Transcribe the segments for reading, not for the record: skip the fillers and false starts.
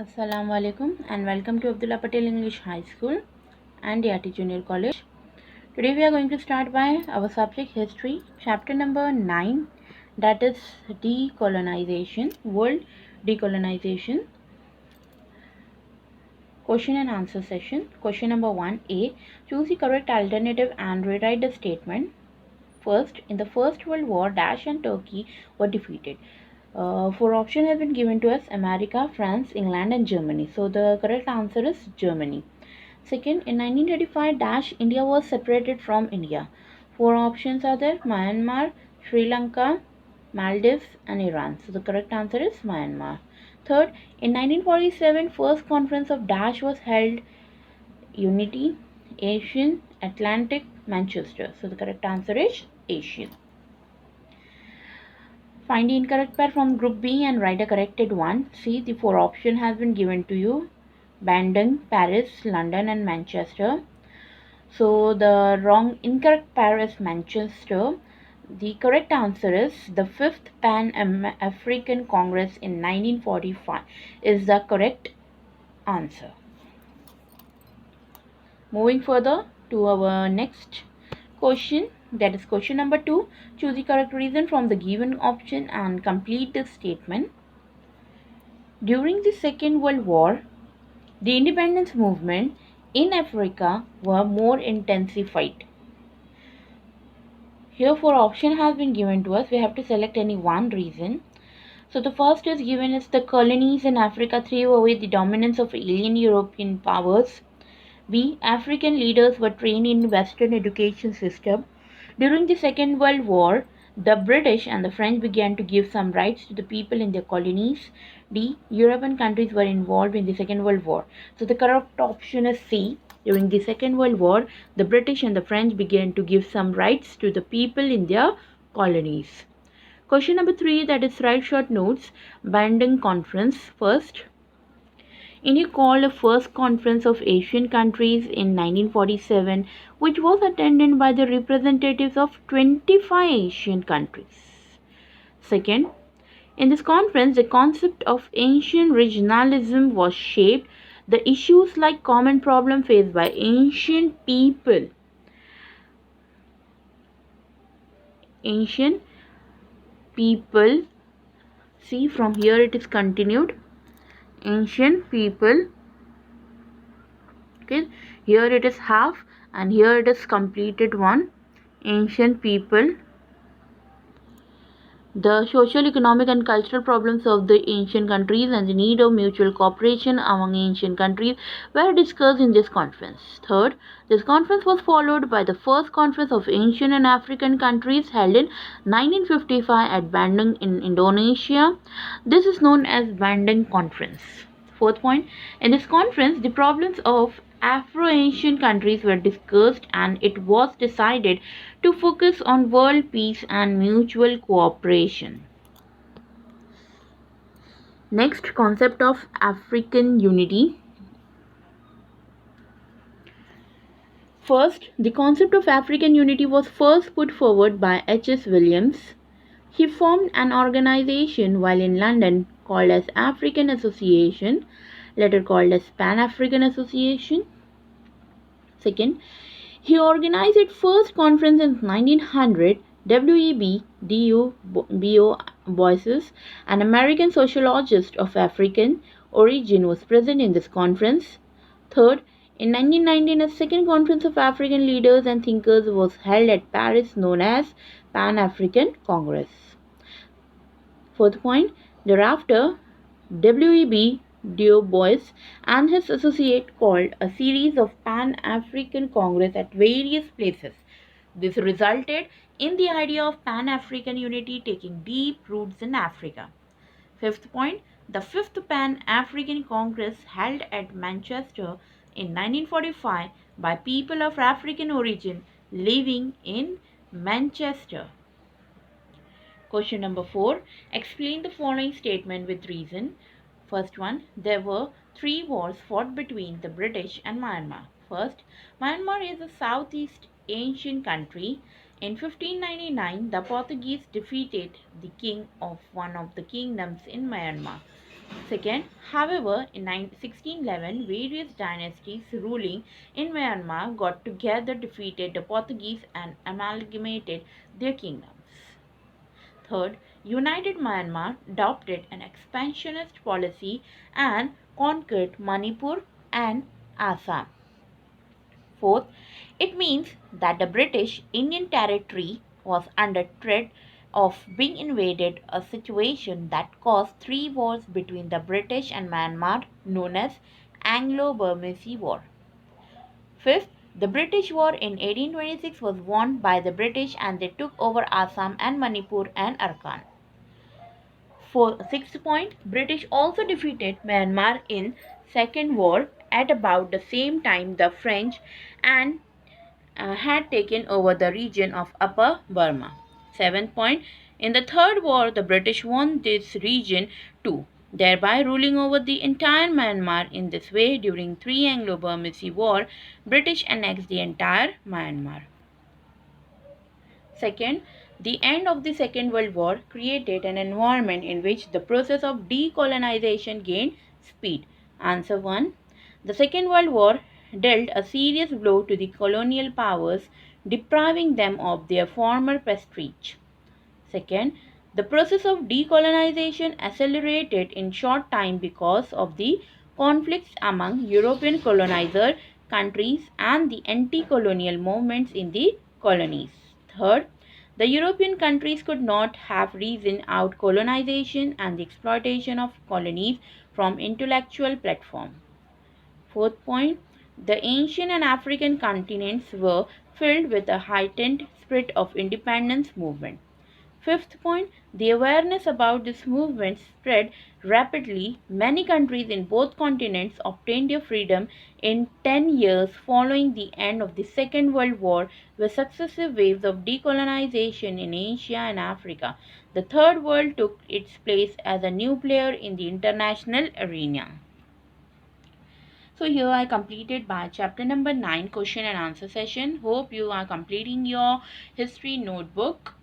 Assalamu alaikum and welcome to Abdullah Patel English High School and Yati Junior College. Today we are going to start by our subject history, chapter number 9, that is decolonization, world decolonization. Question and answer session. Question number 1A. Choose the correct alternative and rewrite the statement. First, in the First World War, Dash and Turkey were defeated. Four options have been given to us: America, France, England and Germany. So the correct answer is Germany. Second, in 1935, Dash India was separated from India. Four options are there: Myanmar, Sri Lanka, Maldives and Iran. So the correct answer is Myanmar. Third, in 1947, first conference of Dash was held: Unity, Asian, Atlantic, Manchester. So the correct answer is Asian. Find the incorrect pair from group B and write a corrected one. See, the four option has been given to you: Bandung, Paris, London and Manchester. So the incorrect pair is Manchester. The correct answer is the 5th Pan-African Congress in 1945 is the correct answer. Moving further to our next question, that is question number 2. Choose the correct reason from the given option and complete the statement. During the Second World War, the independence movement in Africa were more intensified. Here four option has been given to us. We have to select any one reason. So the first is given is the colonies in Africa threw away the dominance of alien European powers. B. African leaders were trained in Western education system. During the Second World War, the British and the French began to give some rights to the people in their colonies. D. European countries were involved in the Second World War. So the correct option is C. During the Second World War, the British and the French began to give some rights to the people in their colonies. Question number 3, that is write short notes. Bandung Conference. First, India called a first conference of Asian countries in 1947, which was attended by the representatives of 25 Asian countries. Second, in this conference, the concept of ancient regionalism was shaped. The issues like common problem faced by ancient people, see from here it is continued, ancient people. Okay, here it is half and here it is completed one. Ancient people. The social, economic and cultural problems of the ancient countries and the need of mutual cooperation among ancient countries were discussed in this conference. Third, this conference was followed by the first conference of ancient and African countries held in 1955 at Bandung in Indonesia. This is known as Bandung Conference. Fourth point, in this conference, the problems of Afro-Asian countries were discussed and it was decided to focus on world peace and mutual cooperation. Next, concept of African unity. First, the concept of African unity was first put forward by H.S. Williams. He formed an organization while in London called as African Association, later called as Pan-African Association. Second, he organized its first conference in 1900. W.E.B. Du Bois, an American sociologist of African origin, was present in this conference. Third, in 1919, a second conference of African leaders and thinkers was held at Paris known as Pan-African Congress. Fourth point, thereafter, W.E.B. Du Bois and his associate called a series of Pan-African Congress at various places. This resulted in the idea of Pan-African unity taking deep roots in Africa. Fifth point, the fifth Pan-African Congress held at Manchester in 1945 by people of African origin living in Manchester. Question number 4. Explain the following statement with reason. First one, there were 3 wars fought between the British and Myanmar. First, Myanmar is a Southeast Asian country. In 1599, the Portuguese defeated the king of one of the kingdoms in Myanmar. Second, however, in 1611, various dynasties ruling in Myanmar got together, defeated the Portuguese, and amalgamated their kingdoms. Third, United Myanmar adopted an expansionist policy and conquered Manipur and Assam. Fourth, it means that the British Indian territory was under threat of being invaded, a situation that caused three wars between the British and Myanmar, known as Anglo Burmese War. Fifth, the British War in 1826 was won by the British and they took over Assam and Manipur and Arakan. Sixth point, British also defeated Myanmar in Second War at about the same time the French and had taken over the region of Upper Burma. Seventh point, in the Third War, the British won this region too, thereby ruling over the entire Myanmar. In this way, during three Anglo-Burmese War, British annexed the entire Myanmar. Second, the end of the Second World War created an environment in which the process of decolonization gained speed. Answer 1. The Second World War dealt a serious blow to the colonial powers, depriving them of their former prestige. Second, the process of decolonization accelerated in short time because of the conflicts among European colonizer countries and the anti-colonial movements in the colonies. Third, the European countries could not have reasoned out colonization and the exploitation of colonies from intellectual platform. Fourth point, the Asian and African continents were filled with a heightened spirit of independence movement. Fifth point, the awareness about this movement spread rapidly. Many countries in both continents obtained their freedom in 10 years following the end of the Second World War, with successive waves of decolonization in Asia and Africa. The Third World took its place as a new player in the international arena. So here I completed my chapter number 9 question and answer session. Hope you are completing your history notebook.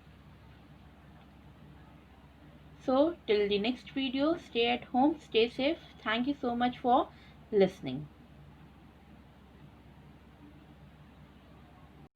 So till the next video, stay at home, stay safe. Thank you so much for listening.